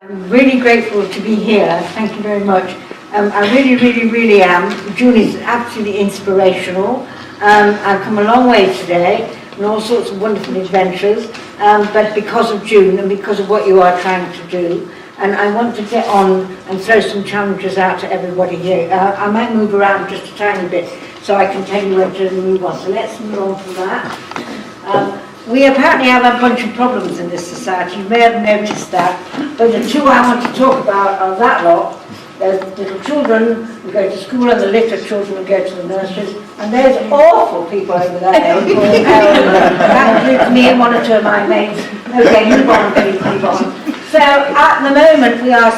I'm really grateful to be here. Thank you very much. I really am. June is absolutely inspirational. I've come a long way today and all sorts of wonderful adventures, but because of June and because of what you are trying to do. And I want to get on and throw some challenges out to everybody here. I might move around just a tiny bit so I can tell you where to move on. So let's move on from that. We apparently have a bunch of problems in this society. You may have noticed that. But the two I want to talk about are that lot. There's little children who go to school and the little children who go to the nurseries. And there's awful people over there. That includes me and one or two of my mates. Okay, move on, please, move on. So at the moment we are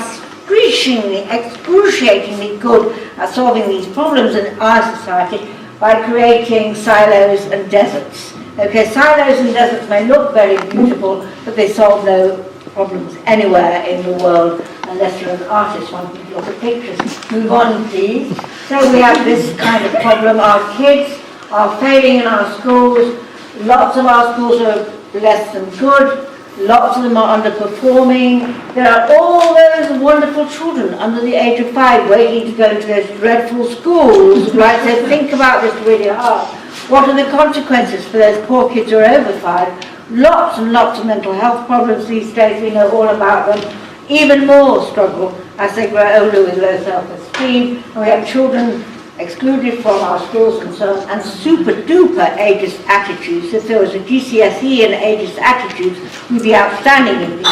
excruciatingly good at solving these problems in our society by creating silos and deserts. Okay, silos and deserts may look very beautiful, but they solve no problems anywhere in the world unless you're an artist wanting to look at pictures. Move on, please. So we have this kind of problem. Our kids are failing in our schools. Lots of our schools are less than good. Lots of them are underperforming. There are all those wonderful children under the age of 5 waiting to go into those dreadful schools, right? So think about this really hard. What are the consequences for those poor kids who are over 5? Lots and lots of mental health problems these days. We know all about them. Even more struggle as they grow older with low self-esteem. And we have children excluded from our schools and so on, and super duper ageist attitudes. If there was a GCSE in ageist attitudes, we'd be outstanding in these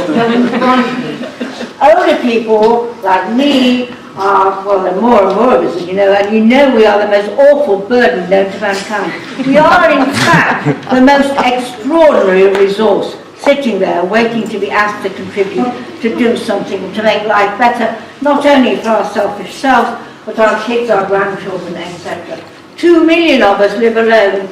schools. Older people like me are, well, there are more and more of us, you know, and you know we are the most awful burden known to mankind. We are in fact the most extraordinary resource, sitting there waiting to be asked to contribute, to do something, to make life better, not only for our selfish selves, but our kids, our grandchildren, etc. 2 million of us live alone,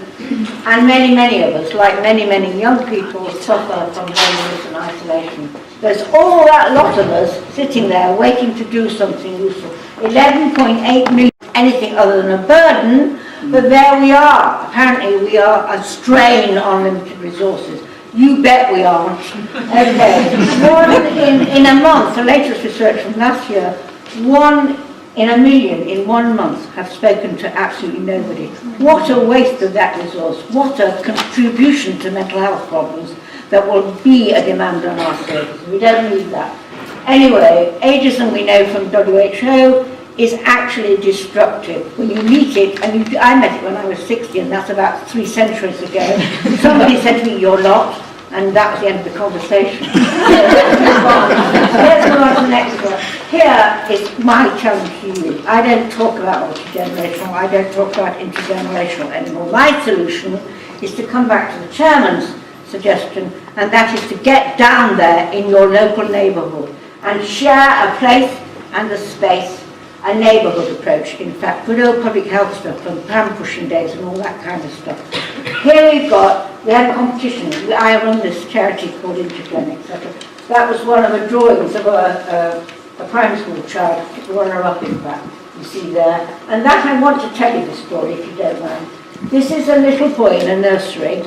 and many of us, like many young people, suffer from loneliness and isolation. There's all that lot of us sitting there waiting to do something useful. 11.8 million, anything other than a burden, but there we are. Apparently we are a strain on limited resources. You bet we aren't. Okay, in a month, the latest research from last year, 1 in a million in 1 month have spoken to absolutely nobody. What a waste of that resource. What a contribution to mental health problems that will be a demand on our services. We don't need that. Anyway, ageism, we know from WHO, is actually destructive. When you meet it, and I met it when I was 60, and that's about 3 centuries ago. Somebody said to me, "You're not," and that was the end of the conversation. Let's move on to the next one. Here is my challenge to you. I don't talk about multi-generational, I don't talk about intergenerational anymore. My solution is to come back to the chairman's suggestion, and that is to get down there in your local neighbourhood and share a place and a space, a neighbourhood approach, in fact, good old public health stuff from pram pushing days and all that kind of stuff. Here we had a competition. I run this charity called Intergen, etc. That was one of the drawings of a primary school child, runner-up in fact, you see there. And that I want to tell you the story, if you don't mind. This is a little boy in a nursery,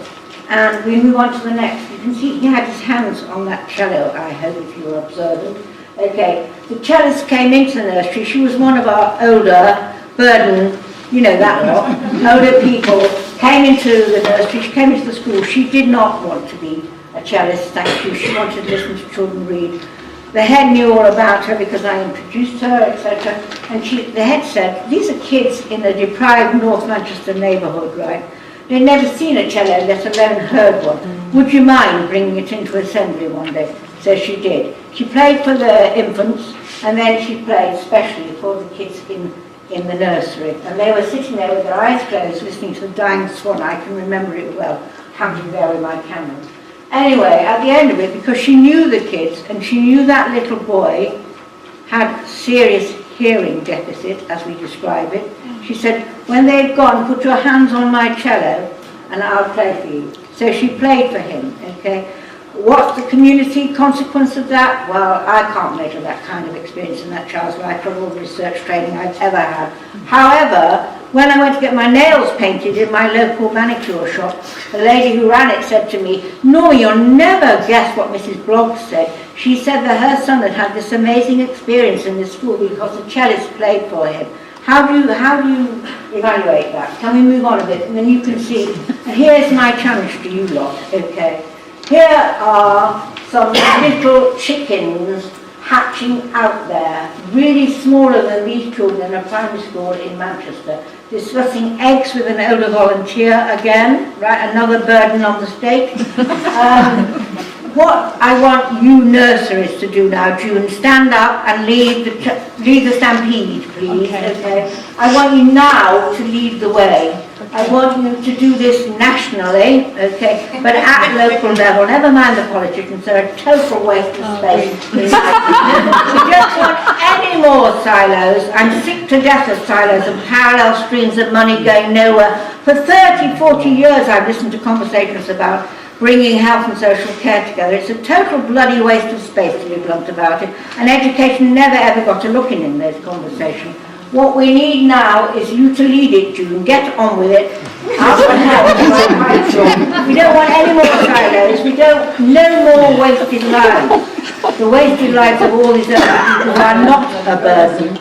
and we move on to the next. You can see he had his hands on that cello, I hope, if you were observant. Okay, the cellist came into the nursery. She was one of our older burden, you know that lot, older people, came into the nursery, she came into the school. She did not want to be a cellist, thank you. She wanted to listen to children read. The head knew all about her because I introduced her, etc. And the head said, these are kids in a deprived North Manchester neighbourhood, right? They'd never seen a cello, let alone heard one. Would you mind bringing it into assembly one day? So she did. She played for the infants, and then she played specially for the kids in the nursery. And they were sitting there with their eyes closed, listening to the Dying Swan. I can remember it well, counting there with my camera. Anyway, at the end of it, because she knew the kids, and she knew that little boy had serious hearing deficit, as we describe it, she said, when they've gone, put your hands on my cello, and I'll play for you. So she played for him, okay? What's the community consequence of that? Well, I can't measure that kind of experience in that child's life from all the research training I've ever had. However, when I went to get my nails painted in my local manicure shop, the lady who ran it said to me, "Norma, you'll never guess what Mrs. Bloggs said. She said that her son had had this amazing experience in this school because the cellist played for him. How do you evaluate that? Can we move on a bit? And then you can see, and here's my challenge to you lot, okay? Here are some little chickens hatching out there, really smaller than these children in a primary school in Manchester, discussing eggs with an older volunteer again, right, another burden on the state. What I want you nurseries to do now, June, stand up and lead the stampede, please. Okay. I want you now to lead the way. I want you to do this nationally, okay, but at local level. Never mind the politicians, they're a total waste of space. We don't want any more silos. I'm sick to death of silos and parallel streams of money going nowhere. For 30, 40 years I've listened to conversations about bringing health and social care together. It's a total bloody waste of space, to be blunt about it, and education never ever got a look in those conversations. What we need now is you to lead it, June. Get on with it. Ask for help. We don't want any more silos. We don't, no more wasted lives. The wasted lives of all these other people who are not a burden.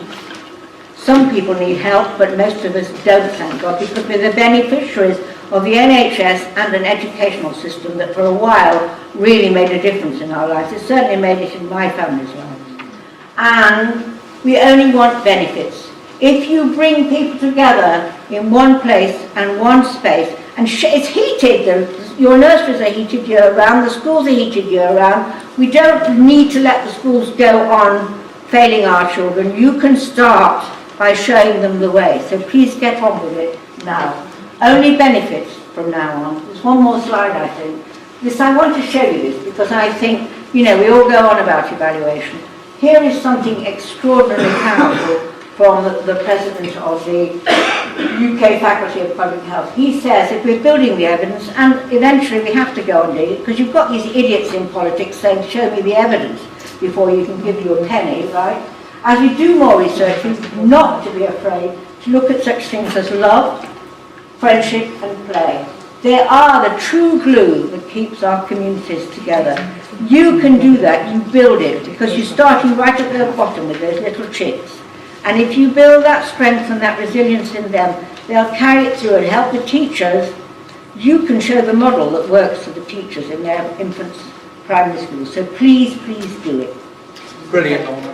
Some people need help, but most of us don't, thank God, because we're the beneficiaries of the NHS and an educational system that for a while really made a difference in our lives. It certainly made it in my family's lives. And we only want benefits. If you bring people together in one place and one space, and it's heated, your nurseries are heated year round, the schools are heated year round, we don't need to let the schools go on failing our children. You can start by showing them the way. So please get on with it now. Only benefits from now on. There's one more slide, I think. I want to show you this because I think, we all go on about evaluation. Here is something extraordinarily powerful from the president of the UK Faculty of Public Health. He says if we're building the evidence, and eventually we have to go and do it, because you've got these idiots in politics saying, show me the evidence before you can give you a penny, right? As we do more research, we've not to be afraid to look at such things as love, friendship and play. They are the true glue that keeps our communities together. You can do that, you build it, because you're starting right at the bottom with those little chicks. And if you build that strength and that resilience in them, they'll carry it through and help the teachers. You can show the model that works for the teachers in their infants' primary schools. So please, please do it. Brilliant, Norma.